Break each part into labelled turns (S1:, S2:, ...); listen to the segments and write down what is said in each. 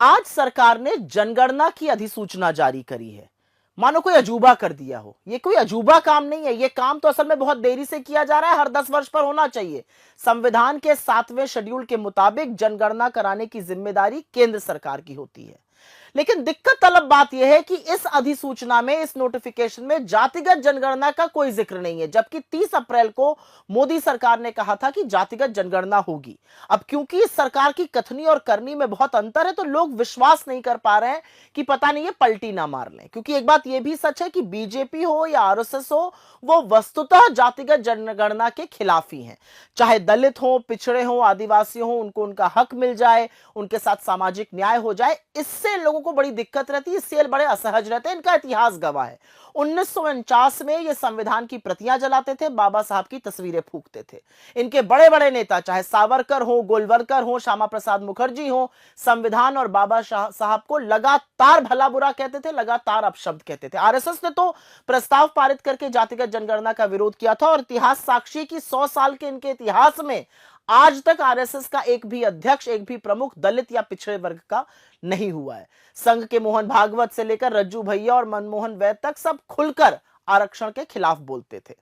S1: आज सरकार ने जनगणना की अधिसूचना जारी करी है। मानो कोई अजूबा कर दिया हो। ये कोई अजूबा काम नहीं है। ये काम तो असल में बहुत देरी से किया जा रहा है, हर 10 वर्ष पर होना चाहिए। संविधान के 7वें शेड्यूल के मुताबिक जनगणना कराने की जिम्मेदारी केंद्र सरकार की होती है। लेकिन दिक्कत तलब बात यह है कि इस अधिसूचना में, इस नोटिफिकेशन में जातिगत जनगणना का कोई जिक्र नहीं है, जबकि 30 अप्रैल को मोदी सरकार ने कहा था कि जातिगत जनगणना होगी। अब क्योंकि इस सरकार की कथनी और करनी में बहुत अंतर है, तो लोग विश्वास नहीं कर पा रहे हैं कि पता नहीं ये पलटी ना मार लें। क्योंकि एक बात यह भी सच है कि बीजेपी हो या आरएसएस हो, वो वस्तुतः जातिगत जनगणना के खिलाफ ही हैं। चाहे दलित हो, पिछड़े हो, आदिवासी हो, उनको उनका हक मिल जाए, उनके साथ सामाजिक न्याय हो जाए, इससे लोगों को बड़ी दिक्कत रहती है, इससे बड़े असहज रहते हैं। इनका इतिहास गवाह है। 1949 में ये संविधान की प्रतियां जलाते थे, बाबा साहब की तस्वीरें फूंकते थे। इनके बड़े बड़े नेता, चाहे सावरकर हो, गोलवलकर हो, श्यामा प्रसाद मुखर्जी हो, संविधान और बाबा साहब को लगातार भला बुरा कहते थे, लगातार अपशब्द कहते थे। आरएसएस ने तो प्रस्ताव पारित करके जातिगत जनगणना का विरोध किया था, और इतिहास साक्षी है कि 100 साल के इनके इतिहास में आज तक आरएसएस का एक भी अध्यक्ष, एक भी प्रमुख दलित या पिछड़े वर्ग का नहीं हुआ है। संघ के मोहन भागवत से लेकर रज्जू भैया और मनमोहन वैद तक सब खुलकर आरक्षण के खिलाफ बोलते थे।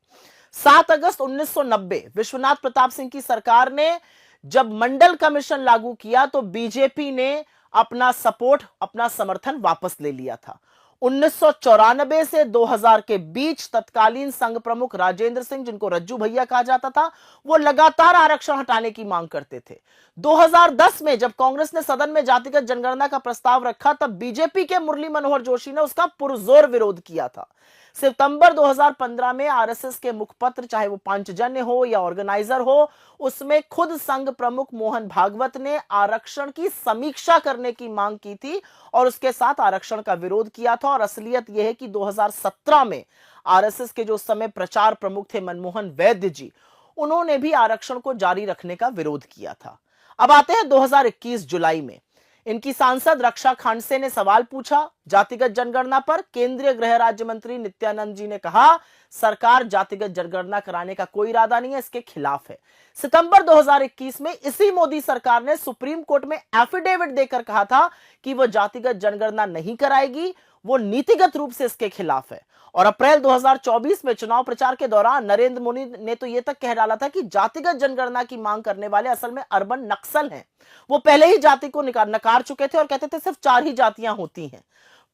S1: 7 अगस्त 1990 विश्वनाथ प्रताप सिंह की सरकार ने जब मंडल कमीशन लागू किया, तो बीजेपी ने अपना सपोर्ट, अपना समर्थन वापस ले लिया था। 1994 से 2000 के बीच तत्कालीन संघ प्रमुख राजेंद्र सिंह, जिनको रज्जू भैया कहा जाता था, वो लगातार आरक्षण हटाने की मांग करते थे। 2010 में जब कांग्रेस ने सदन में जातिगत जनगणना का प्रस्ताव रखा, तब बीजेपी के मुरली मनोहर जोशी ने उसका पुरजोर विरोध किया था। सितंबर 2015 में आरएसएस के मुखपत्र, चाहे वो पांचजन्य हो या ऑर्गेनाइजर हो, उसमें खुद संघ प्रमुख मोहन भागवत ने आरक्षण की समीक्षा करने की मांग की थी और उसके साथ आरक्षण का विरोध किया था। और असलियत यह है कि 2017 में आरएसएस के जो उस समय प्रचार प्रमुख थे मनमोहन वैद्य जी, उन्होंने भी आरक्षण को जारी रखने का विरोध किया था। अब आते हैं 2021 जुलाई में। इनकी सांसद रक्षा खांडसे ने सवाल पूछा जातिगत जनगणना पर। केंद्रीय गृह राज्य मंत्री नित्यानंद जी ने कहा सरकार जातिगत जनगणना कराने का कोई इरादा नहीं है, इसके खिलाफ है। सितंबर 2021 में इसी मोदी सरकार ने सुप्रीम कोर्ट में एफिडेविट देकर कहा था कि वह जातिगत जनगणना नहीं कराएगी, वो नीतिगत रूप से इसके खिलाफ है। और अप्रैल 2024 में चुनाव प्रचार के दौरान नरेंद्र मोदी ने तो यह तक कह डाला था कि जातिगत जनगणना की मांग करने वाले असल में अर्बन नक्सल हैं। वो पहले ही जाति को नकार चुके थे और कहते थे सिर्फ 4 ही जातियां होती हैं।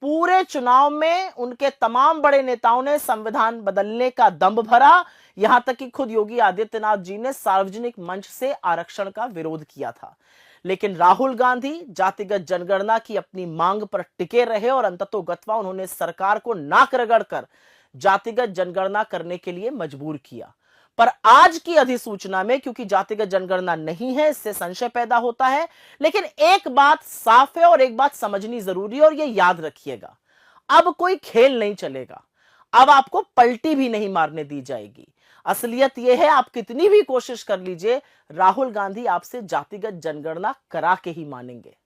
S1: पूरे चुनाव में उनके तमाम बड़े नेताओं ने संविधान बदलने का दंभ भरा, यहां तक कि खुद योगी आदित्यनाथ जी ने सार्वजनिक मंच से आरक्षण का विरोध किया था। लेकिन राहुल गांधी जातिगत जनगणना की अपनी मांग पर टिके रहे और अंततोगत्वा उन्होंने सरकार को नाक रगड़कर जातिगत जनगणना करने के लिए मजबूर किया। पर आज की अधिसूचना में क्योंकि जातिगत जनगणना नहीं है, इससे संशय पैदा होता है। लेकिन एक बात साफ है और एक बात समझनी जरूरी है, और यह याद रखिएगा, अब कोई खेल नहीं चलेगा। अब आपको पलटी भी नहीं मारने दी जाएगी। असलियत यह है, आप कितनी भी कोशिश कर लीजिए, राहुल गांधी आपसे जातिगत जनगणना करा के ही मानेंगे।